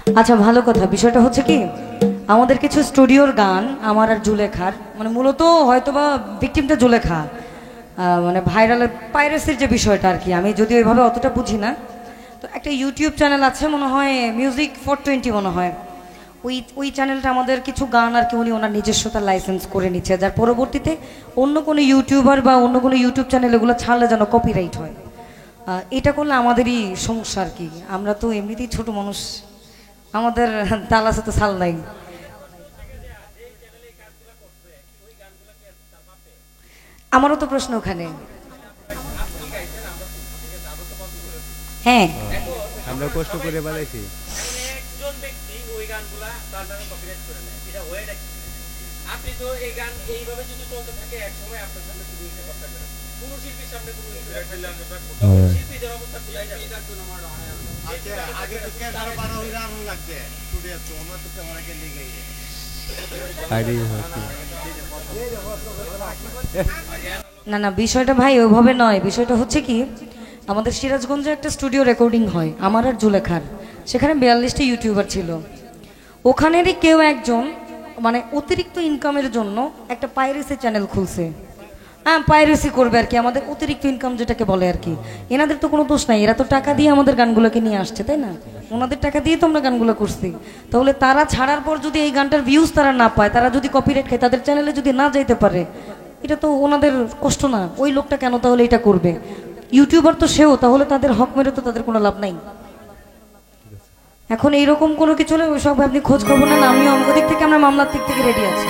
আচ্ছা ভালো কথা। বিষয়টা হচ্ছে কি, আমাদের কিছু স্টুডিওর গান আমার আর জুলেখার, মানে মূলত হয়তোবা ভিকটিমটা জুলেখা, মানে ভাইরালের পাইরেসির যে বিষয়টা আর কি, আমি যদিও ওইভাবে অতটা বুঝি না। তো একটা ইউটিউব চ্যানেল আছে মনে হয়, মিউজিক 420 মনে হয়, ওই চ্যানেলটা আমাদের কিছু গান আর কি উনি ওনার নিজস্বতা লাইসেন্স করে নিচ্ছে, যার পরবর্তীতে অন্য কোনো ইউটিউবার বা অন্য কোনো ইউটিউব চ্যানেল এগুলো ছাড়লে যেন কপিরাইট হয়। এটা করলে আমাদেরই সমস্যা আর কি। আমরা তো এমনিতেই ছোট মানুষ, আমাদের তাল আছে তো ছাল নাই। আমারও তো প্রশ্ন ওখানে। হ্যাঁ, আমরা কষ্ট করে বানাইছি। আপনি তো এই গান এইভাবে যদি চলতে থাকে এক সময় আপনার সামনে শুধু হতে পারবে না, কোন শিল্পীর সামনে কোন শিল্পীদের অবস্থা কোথায় যাবে? আচ্ছা, আগে তো ক্যামেরা বাড়া হইরা আনন্দ লাগছে স্টুডিও তো আমরা তো ক্যামেরা কে নিয়ে গিয়ে না না, বিষয়টা ভাই ওইভাবে নয়। বিষয়টা হচ্ছে কি, আমাদের সিরাজগঞ্জে একটা স্টুডিও রেকর্ডিং হয় আমার আর জুলেখার, সেখানে 42টা ইউটিউবার ছিল। ওখানেরই কেউ একজন মানে অতিরিক্ত ইনকামের জন্য একটা পাইরেসি চ্যানেল খুলছে। হ্যাঁ, পাইরেসি করবে আর কি, আমাদের অতিরিক্ত ইনকাম যেটাকে বলে আর কি। এনাদের তো কোনো দোষ নাই, এরা তো টাকা দিয়ে আমাদের গানগুলোকে নিয়ে আসছে, তাই না? ওনাদের টাকা দিয়ে তো আমরা গানগুলো করছি। তাহলে তারা ছাড়ার পর যদি এই গানটার ভিউজ তারা না পায়, তারা যদি কপিরাইট খায়, তাদের চ্যানেলে যদি না যাইতে পারে, এটা তো ওনাদের কষ্ট না? ওই লোকটা কেন তাহলে এটা করবে? ইউটিউবার তো সেও, তাহলে তাদের হক মেরে তো তাদের কোনো লাভ নাই। এখন এইরকম কোনো কিছু হলে ওইসব আপনি খোঁজ খবর নেন, আমিও আমাদের দিক থেকে আমরা মামলার দিক থেকে রেডি আছি।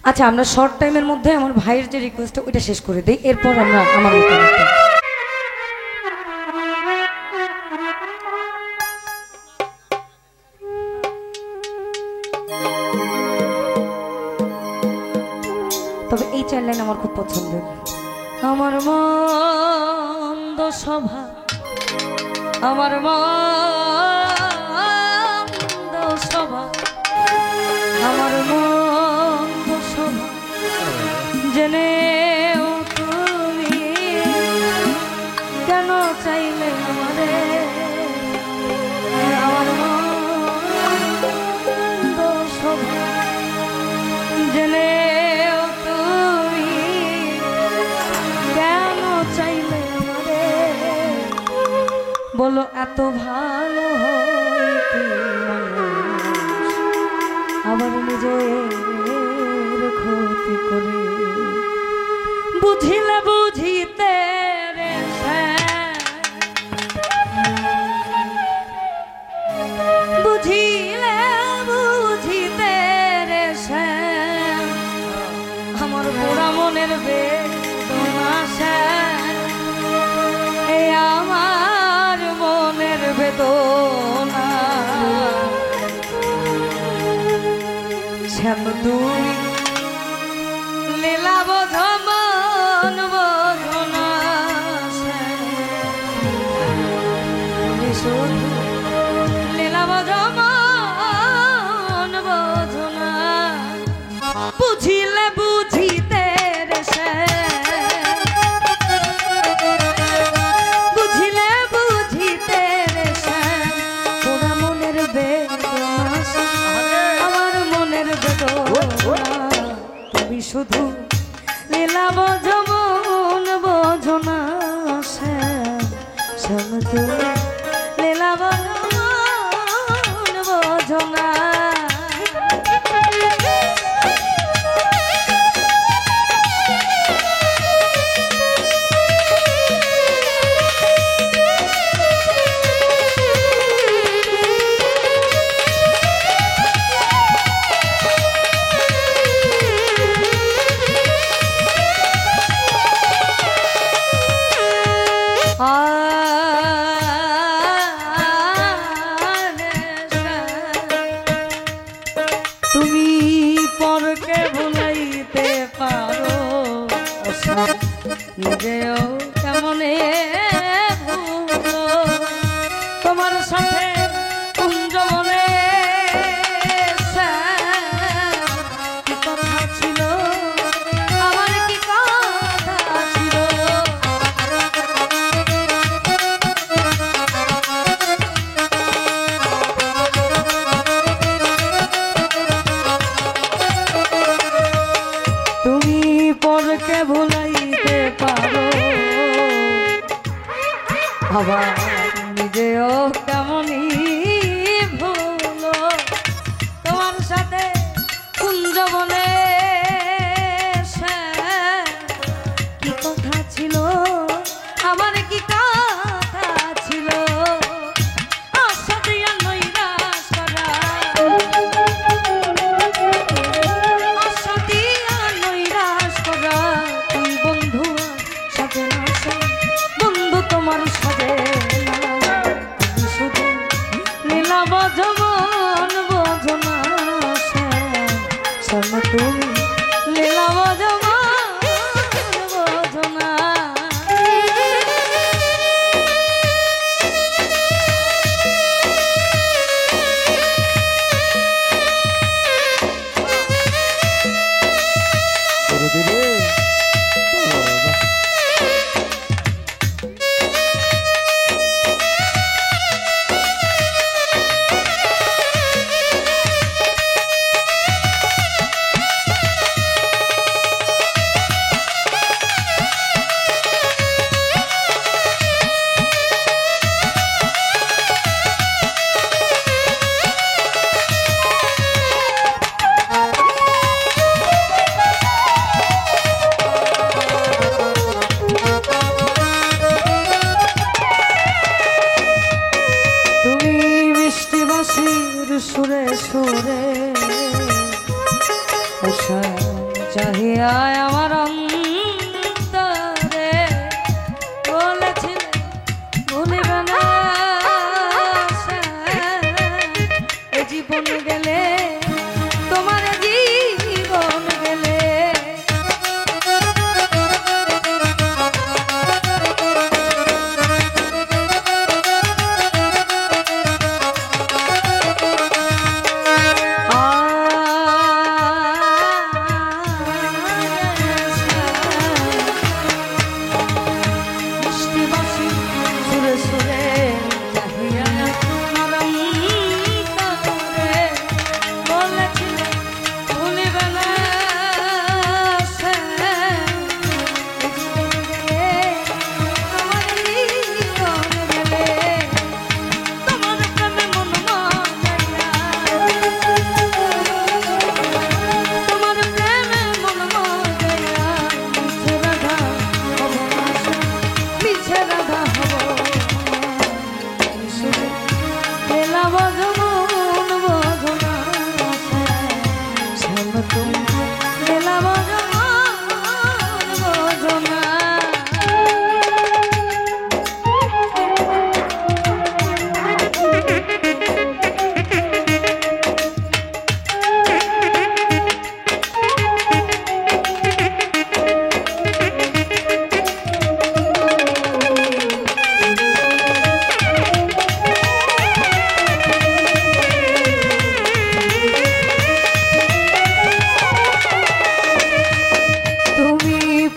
আচ্ছা, আমরা শর্ট টাইমের মধ্যে আমার ভাইয়ের যে রিকোয়েস্টটা ওইটা শেষ করে দিই, এরপর আমরা আমার মতো তবে এই চার লাইন আমার খুব পছন্দের। আমার মন্দ স্বভাব, আমার মন্দ স্বভাব, আমার মন্দ স্বভাব জেনেও তুমি কেন চাইলে আমারে, আমার মন্দ স্বভাব জেনেও তুমি কেন চাইলে আমারে, বলো এত ভালো হয় কি মানুষ আবার নিজের ক্ষতি করে, বুঝিলে বুঝিতে রে বুঝিলে বুঝিতে রে আমার পোড়া মনের বেদনা, এই আমার মনের বেদনা শ্যাম তুই লীলা বোঝ মন বোঝনা, শুধু লীলা বোঝ মন বোঝনা, বুঝিলে বুঝিতে রে বুঝিলে বুঝিতে রে পোড়া মনের বেদনা, আমার মনের বেদনা তুমি শুধু লীলা বোঝ মন বোঝনা, শ্যাম তুমি লীলা আবার নিজেও কেমনই ভুলো তোমার সাথে কুঞ্জবনে কি কথা ছিল আমার কি কথা ছিল আশা দিয়া নৈরাশ করা আশা দিয়া নৈরাশ করা তুই বন্ধু সাথে না বন্ধু তোমার সাথে শুধু নীলা বজমন বজনা শোনো তুমি লীলা বজমন বজনা সুরে সুরে চাহিয়া আমার অন্তরে বলেছিলে ভুলিবে না এ জীবন গেলে তোমার জীবন গেলে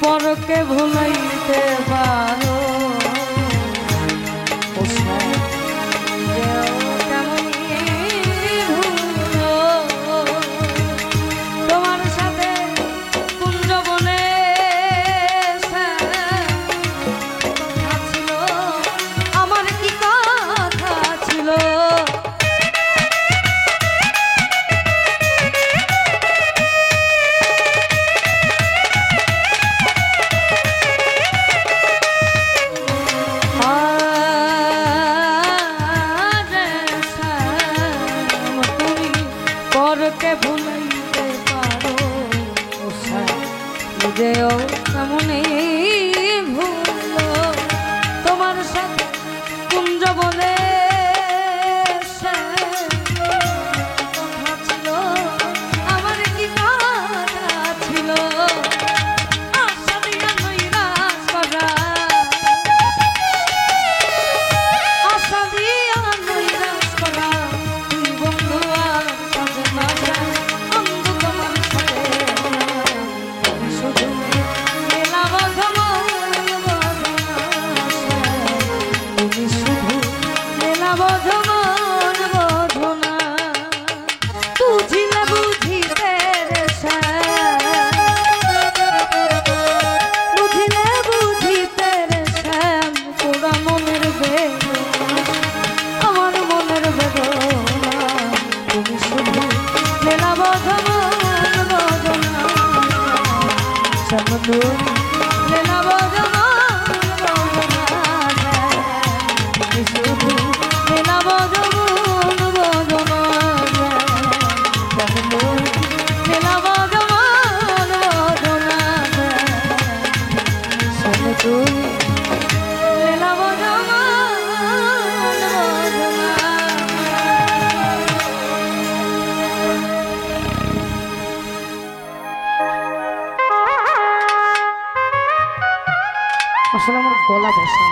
পরকে ভুলাইতে পারো তোমার সাথে কুঞ্জবনে ছিল আমার কি কথা ছিল সমতু লীলা বদনা শুধু লীলা বদনা বদনা সমতু লীলা বদনা বদনা সমতু লীলা বদনা বদনা। আসলে আমার গলা বসা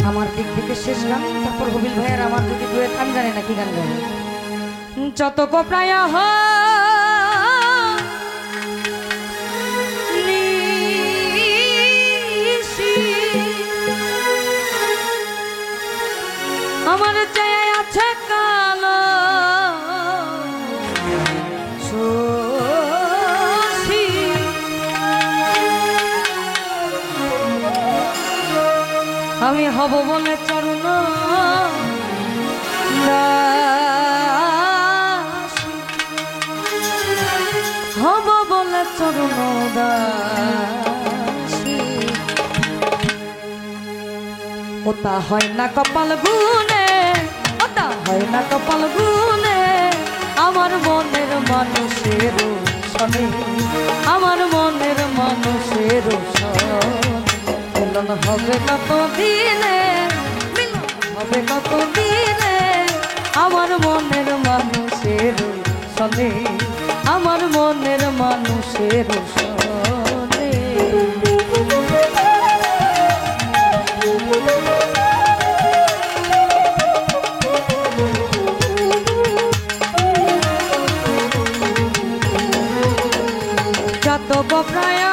আমার দিক থেকে শেষ গান, তারপর হবিল ভাইয়ের আমার যদি দুয়ের গান জানে না কি গান গাবে। যত কপ্রায় আমার চাই আছে কালো শশী আমি হব বলে চরণ দাসী, হব বলে চরণ দাসী। ওটা হয় না কপাল গুনে, ওটা হয় না কপাল গুনে, আমার মনের মানুষের সনে, আমার মনের মানুষের সনে। মিলন হবে কত দিনে, মিলন হবে কত দিনে, আমার মনের মানুষের সনে, আমার মনের মানুষের সনে। যত বপ্রায়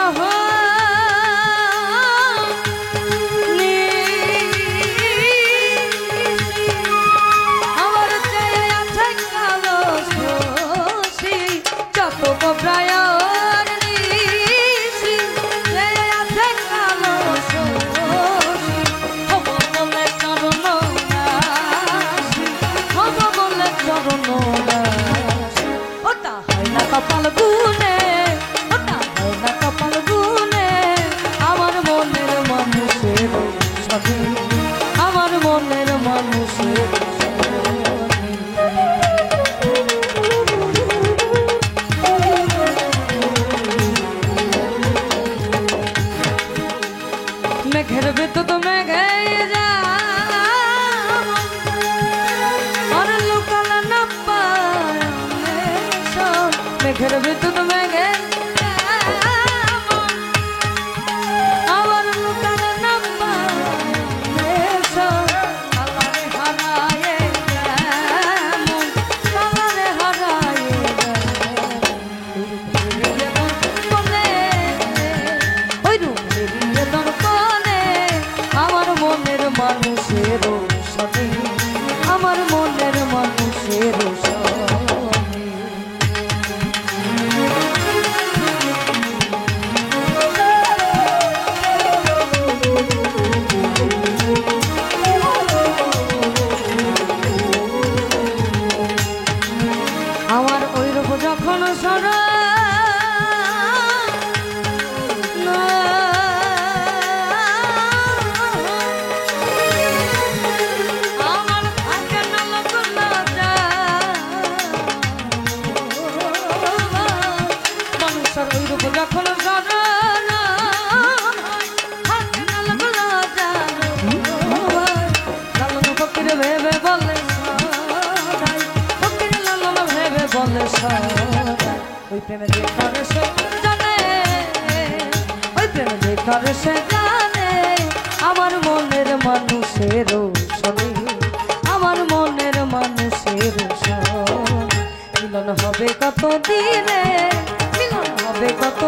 কপাল গুনে, ওটা হয় না কপাল গুনে, আমার মনের মানুষের সনে, আমার মনের মানুষের মেঘের ভেতর তো মেঘে যা আর লোকাল না পায়, মেঘের ভেতর তো মেঘে আবার লোকাল না পায়, কালারে হারায়ে যেমন, কালারে হারায়ে বলে ওই রূপের দর্পণে আমার মনের মানুষের সনে, আমার মনের মানুষের সনে। আমার ওই রূপ যখন সরা আমার থাকে না লগ্ন মানুষের ওই রূপ যখন সরা থাকে না লগ্ন লালন ফকির ভেবে বলে ফকির লালন ভেবে বলে ওই প্রেমে যে করে সে জানে, ওই প্রেমে যে করে সে জানে, আমার মনের মানুষের সনে, আমার মনের মানুষের সনে। কত দিনে মিলন হবে কত